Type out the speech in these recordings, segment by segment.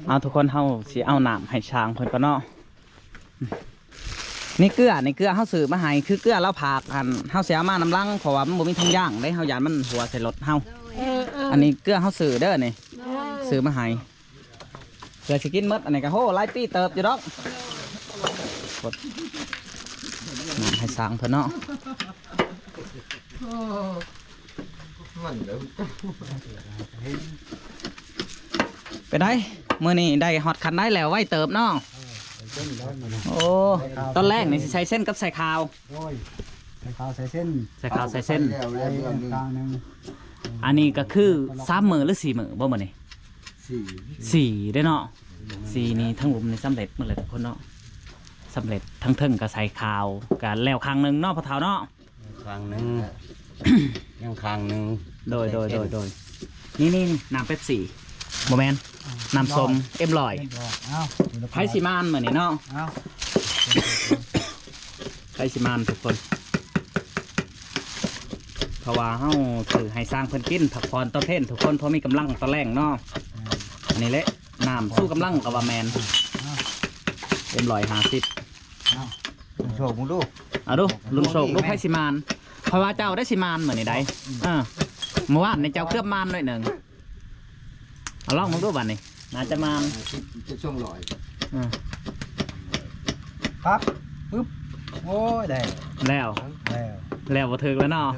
เอาทุกคนเฮาสิเอาน้ำให้ช้างเพิ่นก็เนาะนี่เกลือเฮาซื้อมาให้คือเกลือเราผากหันเฮาสิเอามาน้ำลังเพราะว่ามันบ่มีทุ่งย่างได้เฮาย่านมันหัวใส่รถเฮาอันนี้เกลือเฮาซื้อเด้อนี่ซื้อมาให้เพื่อสิกินหมดอันนี้ก็โหหลายปีเติบอยู่ดอกกดน้ำให้ช้างเพิ่นเนาะไปได้มื้อนี้ได้ฮอตคันได้แล้วไว้เติบเนาะโอ้ตอนแรกนี่สิใส่เส้นกับใส่ข้าวใส่ข้าวใส่เส้นอันนี้ก็คือ3 มื้อหรือ4 มื้อบ่มื้อนี้4ได้เนาะ4นี่ทั้งหมดนี่สำเร็จหมดเลยทุกคนเนาะสำเร็จทั้งเทิงก็ใส่ข้าวก็แล้วครั้งนึงเนาะพ่อเฒ่าเนาะครั้งนึงยังครั้งนึงโดยนี่น้ำเป๊ปซี่โมเมนน้ำส้มเอ็มลอยไพซิมานเหมือนนี่เนาะไพซิมานทุกคนเพราะว่าเฮาถือให้สร้างเพิ่นกินผักพรต้นเทนทุกคนเพราะมีกำลังตอนแรกเนาะอันนี้แหละน้ำสู้กำลังกับว่าแมนเอ็มลอย50โชคมึงดูเอาดูลุงโศกลูกไพซิมานเพราะว่าเจ้าได้ซิมานเหมือนนี่ได้เมื่อวานในเจ้าเคลือบมานหน่อยหนึ่งเอาลองมึงดูบัดนี่น่าจะมานจะช่วงลอยครับปึ๊บโอ้ยแล้วบ่ถึกแล้วเนาะ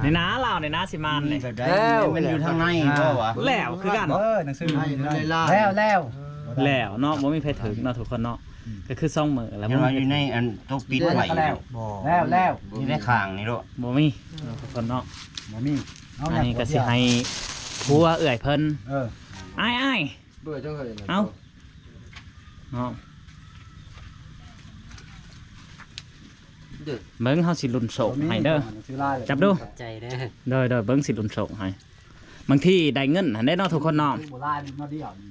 ในน้าเราในน้าซิมานนี่แล้วมันอยู่ทางในก็วะแล้วคือกันหนังสือแล้วเนาะบ่มีใครถึงเนาะทุกคนเนาะก็คือ2 มื้อแล้วมันอยู่ในอันตกปิดไว้แล้วอยู่ในข้างนี่ด้วยบ่มีทุกคนเนาะบ่มีอันนี้ก็สิให้ผัวเอื่อยเพิ่นอ้ายเบื่อจังเลยเอาเนาะเบิ้งเฮาสิลุ้นโศกให้เด้อจับดูใจเด้อเบิ้งสิลุ้นโศกให้บางทีได้เงินหันได้เนาะทุกคนเนาะ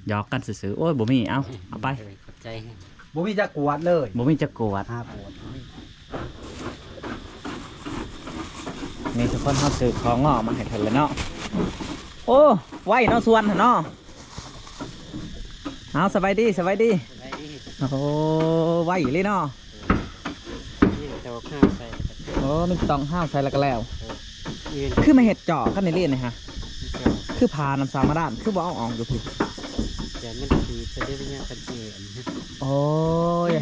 หยอกกันซื่อๆโอ้ยบ่มีเอาไปบ่มีจะกวดเลยบ่มีจะกวดนี่ทุกคนเขาซื้อของงอมาให้เธอเลยเนาะโอ้ไหวเนาะส่วนเนาะเอาสบายดีโอ้ไหวเลยเนาะโอ้มีตองห้าวใส่แล้วก็แล้วคือมาเห็ดเจาะกันในเรียนนะฮะคือพาน้ำสามาด้านคือบ่เอาออกอยู่พี่แต่มันตีจะได้เป็นยังเป็นเองโอ้ย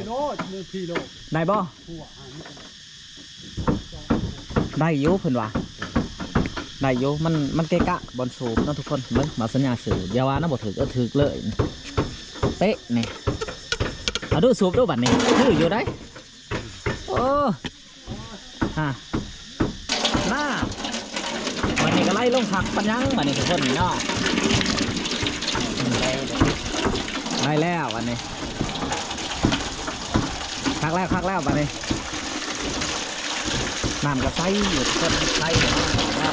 ได้บ่ได้ยุเพิ่นว่าได้ยุมันเกะกะบอลสูบเนาะทุกคนเบิ่งมาสัญญาสื่อเดี๋ยวว่าน่าบ่ถึกถึกเลยเป๊ะนี่เอาดูสูบดูบัดนี้ถืออยู่ได้โอ้น่าวันนี้ก็ไล่ลงผักปัญญังวันนี้ทุกคนนี่เนาะได้แล้ววันนี้คักแล้ววันนี้น้ำก็ใส่อยู่ต้นใส่แล้ว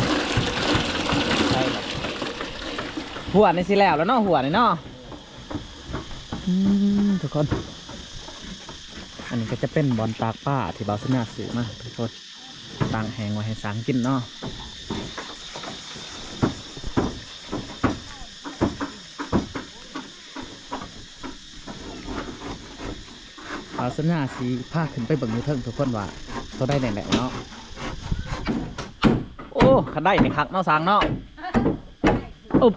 หัวนี่สิแล้วเนาะหัวนี่เนาะทุกคนอันนี้ก็จะเป็นบอลตากป้าที่เบาสนาสื่อมาทุกคนต่างแหงไว้ให้สางกินเนาะเบาสนาสีผ้าขึ้นไปเบิ่งอยู่เทิงทุกคนว่าเขาได้แหล่เนาะโอ้ขันได้ในคักเนาะสางเนาะอุ๊บ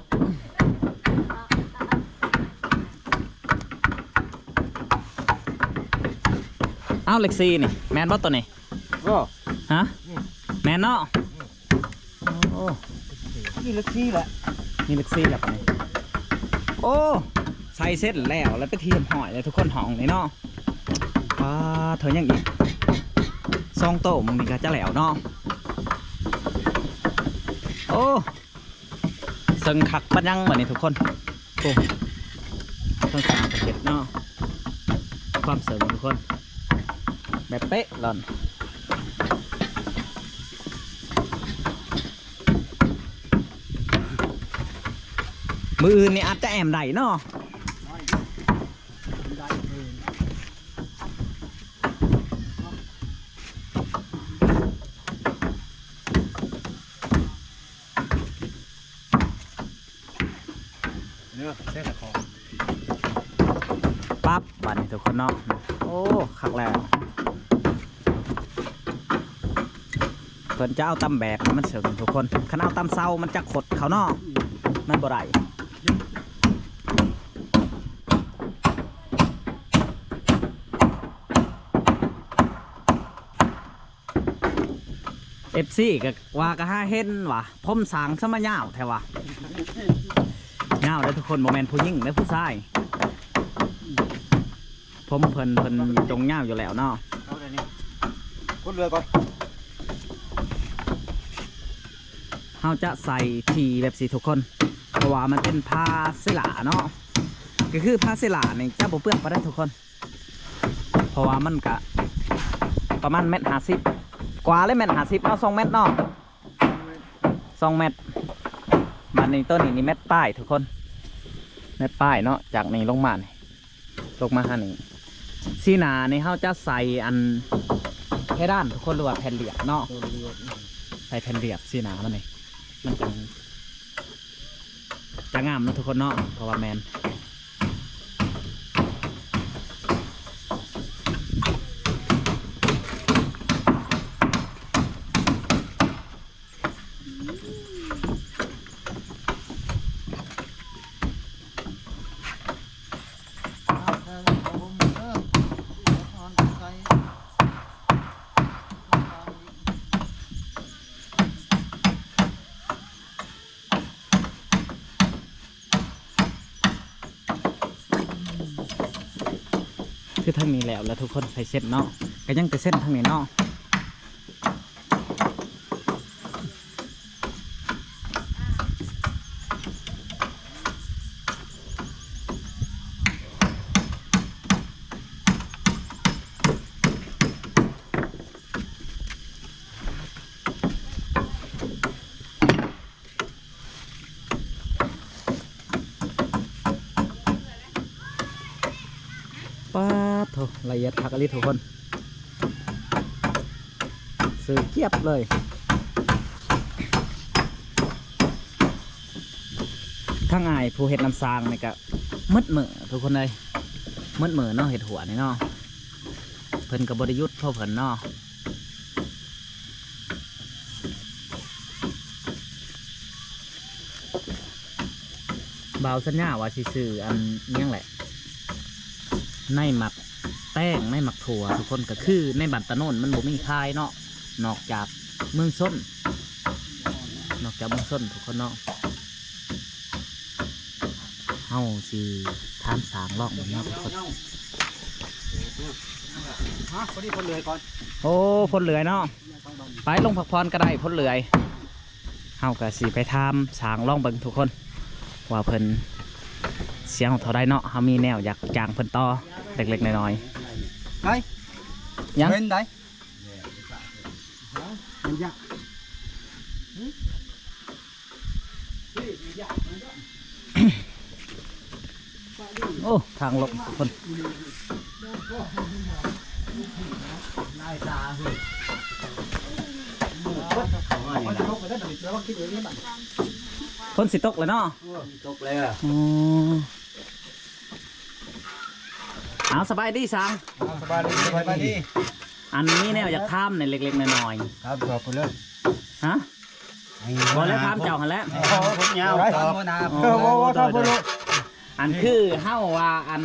เอาเล็กซีนี่แมนบอสตัวนี้ฮะแมนเนาะโอ้นี่เล็กซี่แหละนี่เล็กซี่แหละปะนี่โอ้ใส่เส้นแล้วไปเทียมหอยเลยทุกคนห้องนี่เนาะเธอยังอีก2 โต๊ะมึงนี่ก็จะแล้วเนาะโอ้ซึ่งคักปัญญังแบบนี้ทุกคนโอ้ต้องสร้างประเทศเนาะความเสริมทุกคนแบบเป๊ะหล่อนมืออื่นนี่อาจจะแอมได้เนาะ เนื้อเส้นละคอ ปั๊บบัดนี้ทุกคนเนาะโอ้คักแล้วเพิ่นจะเอาตำแบกมันเสริมทุกคนคันเอาตำเศร้ามันจะขดเขาเนาะมันบ่ได้FC ก็ว่าก็หาเห็นว่ะพมสางซะมาย่าวแท้ว่ะย่าวเด้อทุกคนบ่แม่นผู้หญิงเด้อผู้ชายผมเพิ่นจงย่าวอยู่แล้วเนาะ เอาเดี๋ยวนี้กดเรือก่อน เฮาจะใส่ทีแบบสีทุกคนเพราะว่ามันเป็นผ้าเสลาเนาะก็คือผ้าเสลานี่จะบ่เปื้อนไปได้ทุกคนเพราะว่ามันกะประมาณ1.50 เมตรกว่าเลย1.50 เมตรเอา2 เมตรเนาะ2 เมตรมันนี่ต้นนี่เม็ดป้ายทุกคนเม็ดป้ายเนาะจากนี่ลงมานี่ลงมาหานี่สีหนานี่เฮาจะใส่อันเพดานทุกคนหรือว่าแผ่นเหลี่ยมเนาะใส่แผ่นเหลี่ยมสีหนามันนี่มันจะงามนะทุกคนเนาะเพราะว่าแมนคือทางนี้แล้วทุกคนใส่เส้นเนาะก็ยังแต่เส้นทางนี้เนาะป้าโถละเอียดคักอลิทุกคนซื้อเกียบเลยทั้งอายผู้เห็ดน้ำซางนี่ก็มืดเหม่อทุกคนเลยมืดเหม่อเนาะเห็ดหัวนี่เนาะเพิ่นกับบริยุทธ์พ่อเพิ่นเนาะบ่าวสัญญาว่าสิซื้ออันนี้แหละในหมักแป้งในหมักถั่วทุกคนก็คือในบัตรตะโนนมันบ่มีคายเนาะนอกจากเมืองส้นทุกคนเนาะเฮาสิทานสางลอกเหมือนเนาะทุกคนพอดีคนเรือก่อน โอ้พ้นเหลือยเนาะไปลงพักผ่อนก็ได้พ้นเหลือยเฮาก็สิไปทำสางลองเบิ่งทุกคนว่าเพิ่นเสียงของเท่าไรเนาะเฮามีแนวอยากจ้างเพิ่นต่อเล็กๆน้อยๆไงยังเป็นได้ยักโอ้ทางลงทุกคนคนสิตกเลยเนาะตกเลยอ่ะเอาสบายดีสังสบายดีอันนี้แนวอยากทำในเล็กๆน้อยๆครับขอบคุณเลยฮะบอแล้วทำเจ้าหันแล้วผมยาวอันคือเฮ้าว่าอัน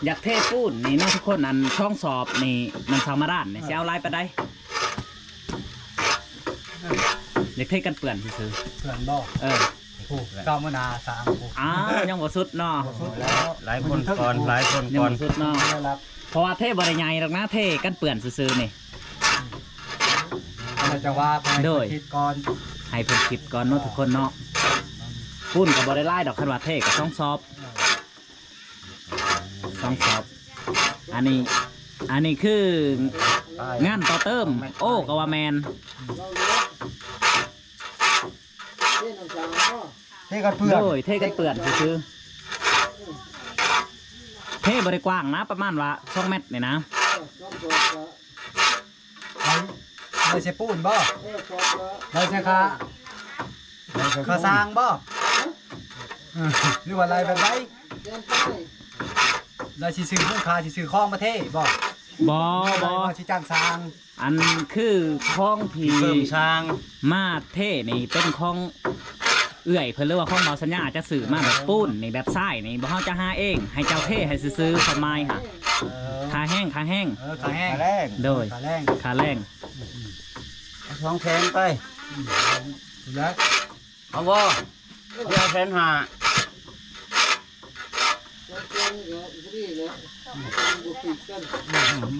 อยากเทปูนนี่เนาะทุกคนอันช่องสอบนี่มันสามาด้านเนี่ยเสียเอาลายไปได้อยากเทกันเปื่อนซื้อเปื่อนบ่กามนาสามยังบ่สุดเนาะหลายคนก่อนยังบ่สุดเนาะเพราะว่าเทบริไงหรอกนะเทกันเปื่อนซื้อนี่เราจะว่าโดยก่อนให้เพิ่นคิดก่อนเนาะทุกคนเนาะปุ้นกับบริไล่ดอกคันว่าเทกับ2 ซอบอันนี้คืองานต่อเติมโอ้กว่าแมนเทกันเปื่อนโดยเทกันเปื่อนคือเทบริกว้างนะประมาณว่า2 เมตรเนี่ยนะเลยเชปูนบ่เลยเชคาสร้างบ่ หรือว่าอะไรแบบไหนเราสิซื้อลูกค้าสิซื้อของประเทศบ่ บ่บ่ สิจ้างสร้าง อันคือของที่ เพิ่มสร้าง มาเท่นี่เป็นของเอื้อยเพิ่นเรียกว่าของเบาสัญญาจะสื่อมาแบบปูนนี่แบบทรายนี่บ่เฮาจะหาเองให้เจ้าเท่ให้ซื้อๆสมัยค่ะค่าแห้ง ขาแห้ง แรง โดย ขาแรง ค่าแรง สองแสนไป แล้ว เอาบ่เดี๋ยวแสนห้า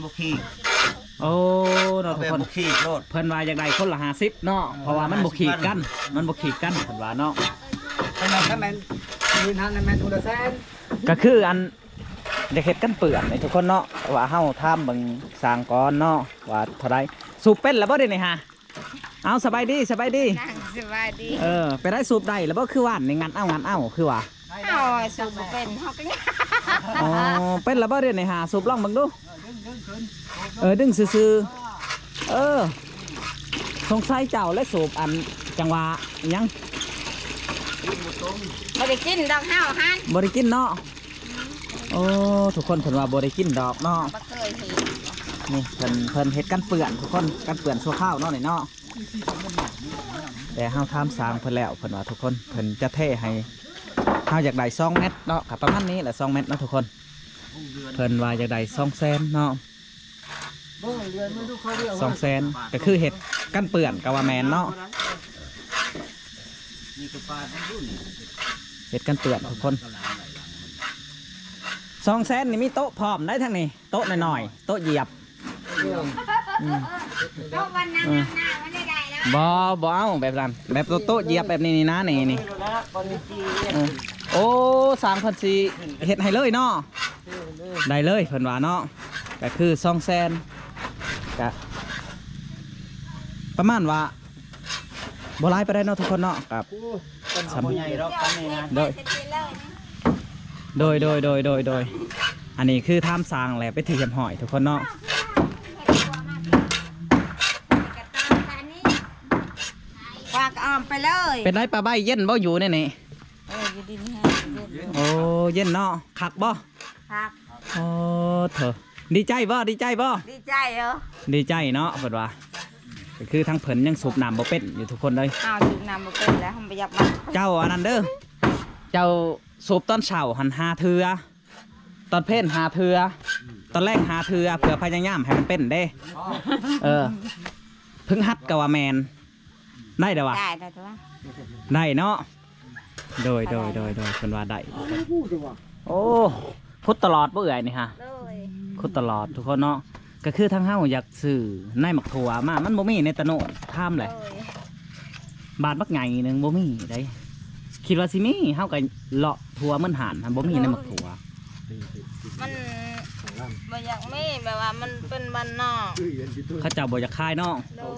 บุคี โอ้เนาะ เอา ทุ ไป กคน บุคีโลด เพิ่นว่าอยากได้คนละ50เนาะเพราะว่ามันบ่ขีดกันเพิ่นว่าเนาะ ทำไมถ้าแม่นยืนหันแม่นทุละแสน ก็คืออันอยากเฮ็ดกันเปื้อนนี่ทุกคนเนาะว่าเฮาทำเบิ่งสร้างก่อนเนาะว่าเท่าใดสูบเป็นแล้วบ่เด้นี่ฮะเอาสบายดี นั่งสบายดี ไปได้สูบได้แล้วบ่คือว่านนี่งันเอาคือว่า เอาสูบบ่เป็นเฮาก็ยัง อ๋อเป็นแล้วบ่เด้นี่ฮะสูบลองเบิ่งดูดึงซื่อๆสงสัยเจ้าและสูบอันจังหวะอิหยัง บ่ได้กินดอกเฮาหัน บ่ได้กินเนาะโอ้ทุกคนเพิ่นว่าบ่ได้กินดอกเนาะ บ่เคยเห็น นี่เพิ่นเฮ็ดกันเปื้อนทุกคนกันเปื้อนชั่วคราวเนาะนี่เนาะแต่เฮาทำสร้างเพิ่นแล้วเพิ่นว่าทุกคนเพิ่นจะเทให้เฮาอยากได้2เมตรเนาะก็ประมาณนี้แหละ2เมตรเนาะทุกคนเพิ่นว่าอยากได้2แสนเนาะ2แสนก็คือเฮ็ดกันเปื้อนก็ว่าแม่นเนาะเฮ็ดกันเปื้อนทุกคน2แสนนี่มีโต๊ะพร้อมได้ทั้งนี้โต๊ะน้อยๆโต๊ะเหยียบ โต๊ะวันนั้นนั่งหน้ามันได้แล้ว บ่เอาแบบนั้นแบบโต๊ะเหยียบแบบนี้นี่นะนี่โอ้สามพันสี่เฮ็ดให้เลยเนาะได้เลยเพิ่นว่าเนาะก็คือ2แสนก็ประมาณว่าบ่หลายไปได้เนาะทุกคนเนาะกับ สามใหญ่รอบกันนี่นะ โดยอันนี้คือท่ามสร้างแหละไปถือเข็มหอยทุกคนเนาะ วางอ้อมไปเลย เป็นได้ปลาใบเย็นบ่อยู่ในนี่ อยู่ดินฮะ โอ้เย็นเนาะคักบ่ ครับ โอ้เถอะดีใจบ่ ดีใจเหรอ ดีใจเนาะเพิ่นว่าก็คือทั้งเพิ่นยังสูบน้ำบ่เป็นอยู่ทุกคนเลย เอาสูบน้ำบ่เป็นแล้วทำไปยับมา เจ้าอันนั้นเด้อเจ้าสูบตอนเช้าหันหาเทือตอนเพลนหาเทือตอนแรกหาเทือเผื่อพยายามให้มันเป็นเด้เพิ่งฮัดกะว่าแมนได้เด้อวะ ได้แต่ว่า ได้เนาะโดยเพิ่นว่าได้โอ้คุดตลอดบ่เอื่อยนี่ฮะ เลย คุดตลอดทุกคนเนาะก็คือทางเฮาอยากซื้อในหมักถั่วมามันบ่มีในตะโนดท่ามแหละบาทบักใหญ่หนึงบ่มีได้คิดว่าสิมีเฮาก็เลาะถั่วมันหันบ่มีในหมักถั่ว มันบ่อยากมีแบบว่ามันเป็นบ้านนอก เขาเจ้าบ่อยากขายเนาะ เลย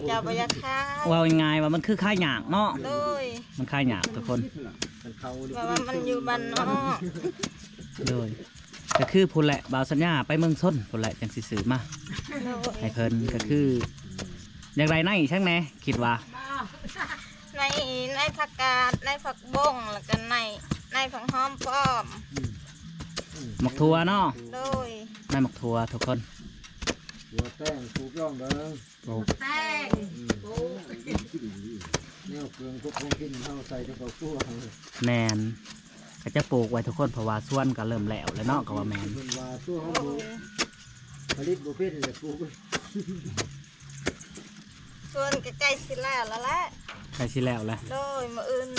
จะบ่อยากค้า ว่าง่ายๆว่ามันคือขายหยากเนาะ เลย มันขายหยากทุกคน แบบว่ามันอยู่บ้านนอก โดยก็คือพุ่นแหละบ่าวสัญญาไปเมืองส้นพุ่นแหละจังสิซื้อมาให้เพิ่นก็คืออย่างไรในช่างแหน่คิดว่า ในผักกาดในผักบงแล้วก็ในผักหอมป้อม หมักถั่วเนาะ เลย ในหมักถั่วทุกคน หัวแป้งถูกย่องเด้อ แป้ง แนวเครื่องทุกคนกินเฮาใส่กับตัว แมนก็จะปลูกไว้ทุกคนเพราะว่าส่วนก็เริ่มแล้วเนาะก็ว่าแมน เพิ่นว่าตัวเฮาบ่ผลิตบ่เป็นเลยปลูก ส่วนใกล้ๆสิแล้วแหละ ใกล้สิแล้วแหละ โดยมื้ออื่น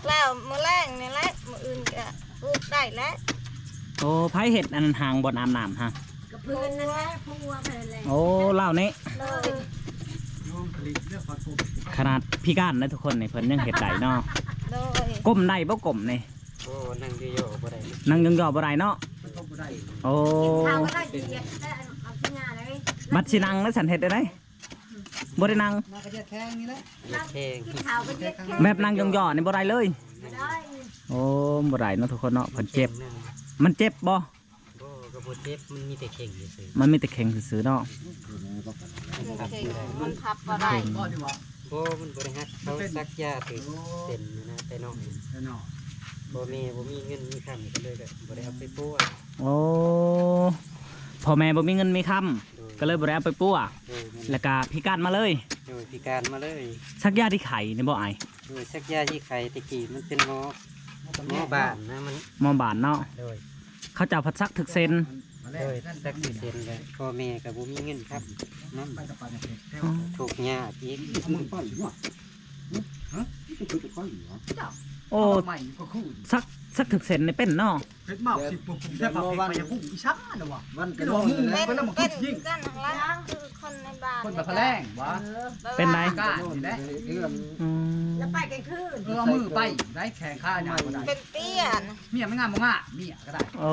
แล้วมื้อแรกนี่แหละมื้ออื่นก็ปลูกได้แล้ว โอ้ไผเห็ดอันหางบนอาบน้ำฮะ กับพื้นนั่นแหละพัวไปเลย โอ้เล่านี้ เลย ขนาดพี่ก้านนะทุกคนนี่เพิ่นยังเห็ดได้เนาะ เลย ก้มได้บ่ก้มนี่ โอ้นั่งเยอะๆบ่ได้ นั่งยองๆบ่ได้เนาะโอ้ ข้าวก็ได้ดีได้เอาที่งานเลย บัดสินั่งแล้วฉันเห็ดได้ไหมบ่ได้นั่ง มากระเจี๊ยบแข้งนี่แหละ แข่ง ข้าวก็เจ็บ แบบนั่งยองๆนี่บ่ได้เลย ได้ โอ้บ่ได้เนาะทุกคนเนาะเพิ่นเจ็บมันเจ็บบ่ บ่ก็บ่เจ็บมันมีแต่เข่งซื่อ มันมีแต่แข็งซื่อๆเนาะ มันทับอะไร บ่ดีว่า บ่มันบ่ได้ฮัดเขาซักยาถึงเส้นนะแต่น้อง เนาะ บ่มีเงินมีคำก็เลยก็บ่ได้เอาไปปัว โอ้พ่อแม่บ่มีเงินมีคำก็เลยบ่ได้เอาไปปัว โดยมัน แล้วก็พิการมาเลย โดยพิการมาเลย ชักยาที่ไข่นี่บ่ไอ โดยสักยาที่ไข่ตะกี้มันเป็นหมอบ้านนะมัน หมอบานเนาะ โดย เขาจะเอาพัดซักถึกเซน โดยสักสิเซนเลยพ่อแม่ก็บ่มีเงินครับนั่นถูกยาอีก โอ้ซักถึกเซนนี่เป็นเนาะ เป็นหมากสิบปุ๊บแค่ปากไปยังพุ่งอีช่างนะวะ วัน ก็ ก็ โด โด น น เลย เป็น ก็ต้องมา เป็ คุ น ดยิง กันทั้งร้านคือคนในบ้าน คนแบบแรงวะ เป็นไร กล้านี่แหละ อืม แล้วไปกันคืน เอามือไปได้แข่งข้าอย่างไร เป็นเตี้ยนะ เมียไม่งามบ่ง่าเมียก็ได้ โอ้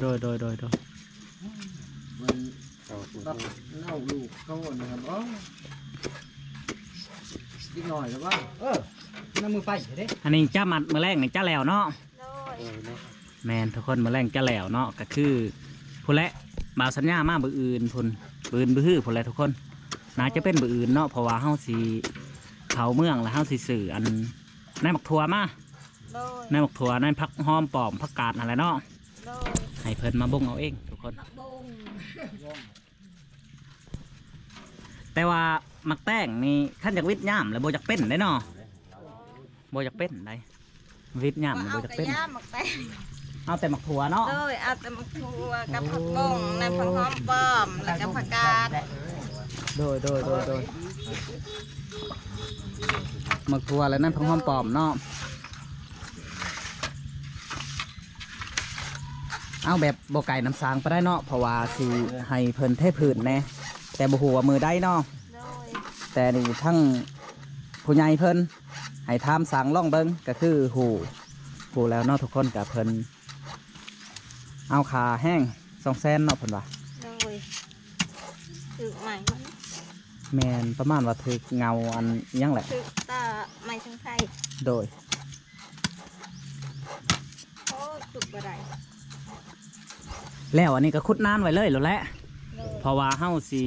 โดย มันตัดเน่าลูกเขานะครับอ๋ออีกหน่อยแล้วว่า น้ำมือไปเด้ อันนี้จ้ามัดมือแรกนี่จ้าแล้วเนาะ โดย แมนทุกคนมือแรกจ้าแล้วเนาะก็คือผู้และบ่าวสัญญามาบืออื่นพุ่นบืนบือฮื้อพุ่นแหละทุกคนน่าจะเป็นบืออื่นเนาะเพราะว่าเฮาสิเข้าเมืองแล้วเฮาสิสื่ออันนายมักทัวมา โดย นายมักทัวนายพักหอมปอมพักกาดอะไรเนาะ โดย ให้เพิ่นมาบ่งเอาเองทุกคน แต่ว่ามักแต้งนี่ขั้นจากวิทย์ย่ามแล้วโบจากเป็นได้เนาะโบจากเป็นได้วิทย์ย่ามแล้วโบ เอา จาก กระ เป็น ยาหมักแตง เอาแต่มักถั่วเนาะ โดยเอาแต่มะทัวกับผักบงในผักหอมป้อมแล้วก็ผักกาด โดยมักถั่วแล้วนั่นพังหอมปลอมเนาะเอาแบบโบไก่น้ำสางไปได้เนาะเพราะว่าสิให้เพิ่นเทพื้นแน่แต่บ่ฮู้ว่ามือได้เนาะ โดย แต่นี่ทั้งผู้ใหญ่เพิ่นให้ทำสั่งล่องเบิงก็คือหูแล้วเนาะทุกคนกับเพิ่นเอาขาแห้ง200,000เนาะเพิ่นว่า โดยถือใหม่ แมนประมาณว่าถึกเงาอันอิหยังแหละ ถือตาใหม่ทั้งไทย โดย โอ้สุกบ่ได้ แล้วอันนี้ก็คุดนานไว้เลยแล้วแหละ โดย เพราะว่าเฮาสิ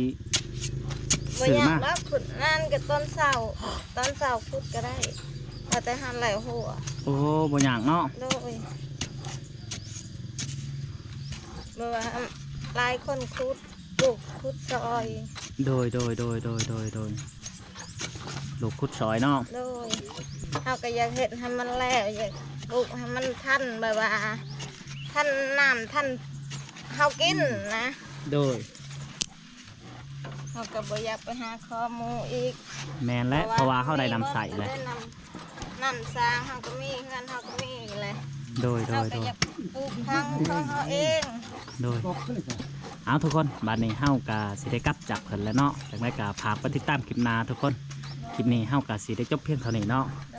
บ่ ซื้อ อยาก มา แล้วขุดนั่นกับต้นเสาขุดก็ได้เอาแต่หันไหลหัว โอ้บ่ยากเนาะ โดยเมื่อว่าหลายคนขุดปลูกขุดซอย โดยลูกคุดซอยเนาะ โดยเขาก็อยากเห็นให้มันแล้วอยากปลูกให้มันทันแบบว่าทันน้ำทันเขากินนะ โดย เขาก็บ่อยากไปหาข้อมูลอีก แมนและเพราะว่าเฮาได้นำใส่เลย น้ำสร้างเขาก็มีเงินเขาก็มีเลย โดย เขาก็อยากปลูกทั้งของเขาเอง เอาทุกคนบัดนี้เฮากะสิได้กลับจากเพิ่นแล้วเนาะจากนั้นก็ฝากไปติดตามคลิปหน้าทุกคนคลิปนี้เฮากะสิได้จบเพียงเท่านี้เนาะ โด